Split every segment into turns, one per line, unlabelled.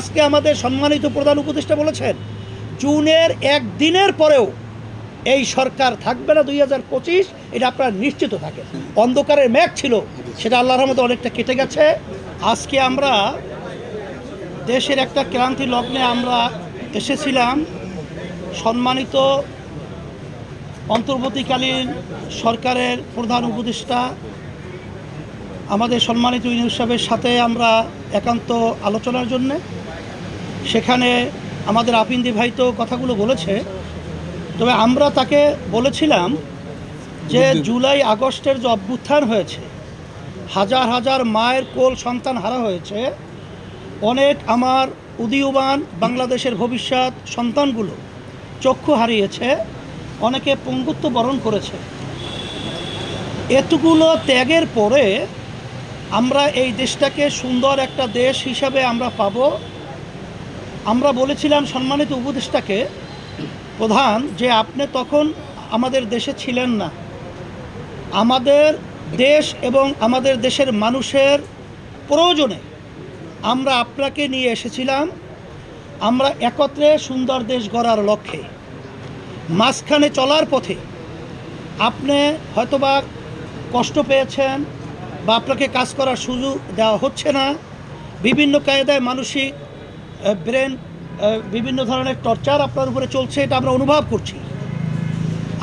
আজকে আমাদের সম্মানিত প্রধান উপদেষ্টা বলেছেন জুনের একদিনের পরেও এই সরকার থাকবে না 2025, এটা আপনারা নিশ্চিত থাকেন। অন্ধকারের মেঘ ছিল, সেটা আল্লাহর রহমতে অনেকটা কেটে গেছে। আজকে আমরা দেশের একটা ক্রান্তি লগ্নে আমরা এসেছিলাম। সম্মানিত অন্তর্বর্তীকালীন সরকারের প্রধান উপদেষ্টা আমাদের সম্মানিত ইউনূস সাহেবের সাথে আমরা একান্ত আলোচনার জন্যে, সেখানে আমাদের আপিন্দি ভাই তো কথাগুলো বলেছে। তবে আমরা তাকে বলেছিলাম যে জুলাই আগস্টের যে অভ্যুত্থান হয়েছে, হাজার হাজার মায়ের কোল সন্তান হারা হয়েছে, অনেক আমার উদীয়মান বাংলাদেশের ভবিষ্যৎ সন্তানগুলো চক্ষু হারিয়েছে, অনেকে পঙ্গুত্ব বরণ করেছে। এতগুলো ত্যাগের পরে আমরা এই দেশটাকে সুন্দর একটা দেশ হিসাবে আমরা পাব। আমরা বলেছিলাম সম্মানিত উপদেষ্টাকে প্রধান যে আপনি তখন আমাদের দেশে ছিলেন না, আমাদের দেশ এবং আমাদের দেশের মানুষের প্রয়োজনে আমরা আপনাকে নিয়ে এসেছিলাম। আমরা একত্রে সুন্দর দেশ গড়ার লক্ষ্যে মাঝখানে চলার পথে আপনি হয়তোবা কষ্ট পেয়েছেন বা আপনাকে কাজ করার সুযোগ দেওয়া হচ্ছে না, বিভিন্ন কায়দায় মানসিক ব্রেন বিভিন্ন ধরনের টর্চার আপনার উপরে চলছে, এটা আমরা অনুভব করছি।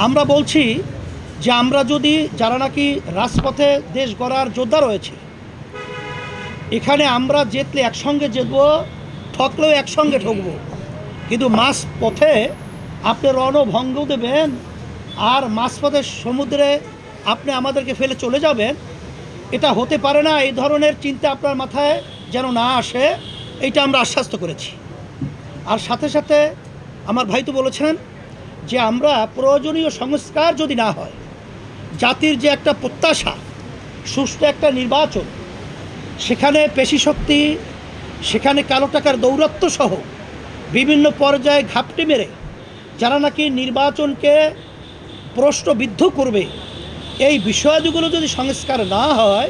আমরা বলছি যে আমরা যদি যারা নাকি রাজপথে দেশ গড়ার যোদ্ধা রয়েছে, এখানে আমরা জিতলে একসঙ্গে জিতব, ঠকলেও একসঙ্গে ঠকবো, কিন্তু মাঝ পথে আপনি রণভঙ্গ দেবেন আর মাঝপথে সমুদ্রে আপনি আমাদেরকে ফেলে চলে যাবেন, এটা হতে পারে না। এই ধরনের চিন্তা আপনার মাথায় যেন না আসে, এইটা আমরা আশ্বস্ত করেছি। আর সাথে সাথে আমার ভাই তো বলেছেন যে আমরা প্রয়োজনীয় সংস্কার যদি না হয়, জাতির যে একটা প্রত্যাশা সুষ্ঠু একটা নির্বাচন, সেখানে পেশি শক্তি, সেখানে কালো টাকার দৌরাত্ম্য সহ বিভিন্ন পর্যায়ে ঘাপটি মেরে যারা নাকি নির্বাচনকে প্রশ্নবিদ্ধ করবে, এই বিষয়গুলো যদি সংস্কার না হয়,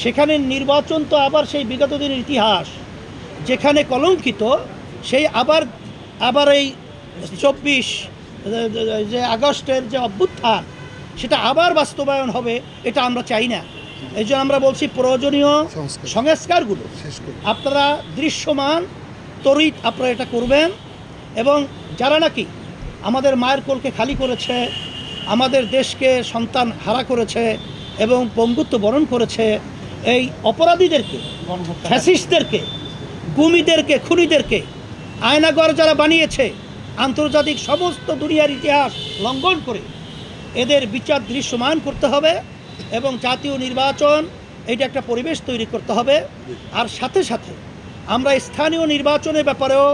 সেখানে নির্বাচন তো আবার সেই বিগত দিনের ইতিহাস যেখানে কলঙ্কিত, সেই আবার এই 24 যে আগস্টের যে অভ্যুত্থান, সেটা আবার বাস্তবায়ন হবে, এটা আমরা চাই না। এই জন্য আমরা বলছি প্রয়োজনীয় সংস্কারগুলো আপনারা দৃশ্যমান তড়িৎ আপনারা এটা করবেন। এবং যারা নাকি আমাদের মায়ের কোলকে খালি করেছে, আমাদের দেশকে সন্তান হারা করেছে এবং পঙ্গুত্ব বরণ করেছে, এই অপরাধীদেরকে, ফ্যাসিস্টদেরকে, গুমিদেরকে, খুনিদেরকে আয়নাঘর যারা বানিয়েছে, আন্তর্জাতিক সমস্ত দুনিয়ার ইতিহাস লঙ্ঘন করে এদের বিচার দৃশ্যমান করতে হবে এবং জাতীয় নির্বাচন এইটা একটা পরিবেশ তৈরি করতে হবে। আর সাথে সাথে আমরা স্থানীয় নির্বাচনের ব্যাপারেও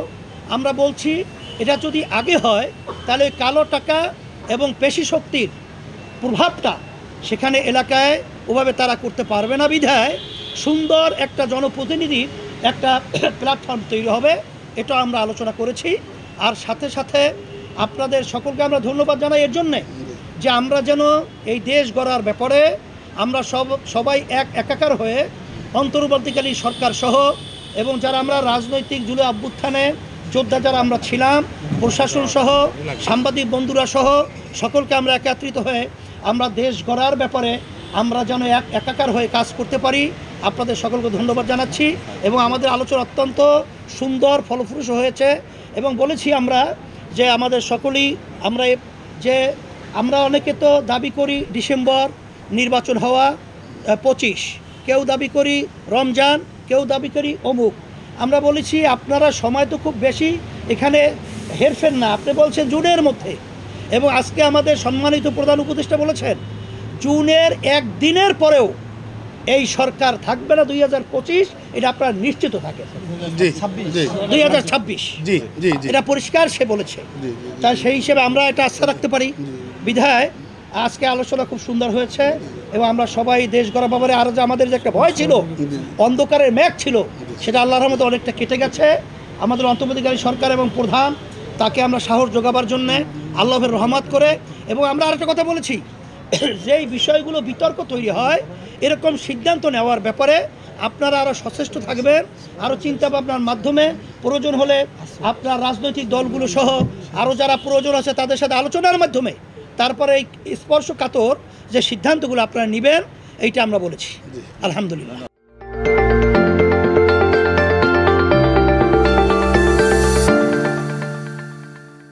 আমরা বলছি, এটা যদি আগে হয় তাহলে কালো টাকা এবং পেশি শক্তির প্রভাবটা সেখানে এলাকায় ওভাবে তারা করতে পারবে না, বিধায় সুন্দর একটা জনপ্রতিনিধির একটা প্ল্যাটফর্ম তৈরি হবে, এটা আমরা আলোচনা করেছি। আর সাথে সাথে আপনাদের সকলকে আমরা ধন্যবাদ জানাই এর জন্যে যে আমরা যেন এই দেশ গড়ার ব্যাপারে আমরা সবাই একাকার হয়ে অন্তর্বর্তীকালীন সরকার সহ এবং যারা আমরা রাজনৈতিক জুলাই অভ্যুত্থানে যোদ্ধা যারা আমরা ছিলাম, প্রশাসন সহ সাংবাদিক বন্ধুরা সহ সকলকে আমরা একত্রিত হয়ে আমরা দেশ গড়ার ব্যাপারে আমরা যেন একাকার হয়ে কাজ করতে পারি। আপনাদের সকলকে ধন্যবাদ জানাচ্ছি এবং আমাদের আলোচনা অত্যন্ত সুন্দর ফলপ্রসূ হয়েছে। এবং বলেছি আমরা যে আমাদের সকলেই আমরা অনেকে তো দাবি করি ডিসেম্বর নির্বাচন হওয়া, 25, কেউ দাবি করি রমজান, কেউ দাবি করি অমুক। আমরা বলেছি আপনারা সময় তো খুব বেশি এখানে হেরফের না, আপনি বলছেন জুনের মধ্যে, এবং আজকে আমাদের সম্মানিত প্রধান উপদেষ্টা বলেছেন জুনের একদিনের পরেও এই সরকার থাকবে না 2025, এটা আপনারা নিশ্চিত থাকেন। 2026 এটা পরিষ্কার সে বলেছে, তাই সেই হিসেবে আমরা এটা আস্থা রাখতে পারি। বিধায় আজকে আলোচনা খুব সুন্দর হয়েছে এবং আমরা সবাই দেশ গড়া ব্যাপারে আরও যে আমাদের যে একটা ভয় ছিল, অন্ধকারের মেঘ ছিল, সেটা আল্লাহর রহমতে অনেকটা কেটে গেছে। আমাদের অন্তর্বর্তীকালীন সরকার এবং প্রধান তাকে আমরা সাহস যোগাবার জন্যে আল্লাহের রহমত করে। এবং আমরা আরেকটা কথা বলেছি, যেই বিষয়গুলো বিতর্ক তৈরি হয়, এরকম সিদ্ধান্ত নেওয়ার ব্যাপারে আপনারা আরও সচেষ্ট থাকবেন, আরও চিন্তাভাবনার মাধ্যমে প্রয়োজন হলে আপনার রাজনৈতিক দলগুলো সহ আরও যারা প্রয়োজন আছে তাদের সাথে আলোচনার মাধ্যমে তারপরে এই স্পর্শকাতর যে সিদ্ধান্তগুলো আপনারা নেবেন এইটা আমরা বলেছি। আলহামদুলিল্লাহ।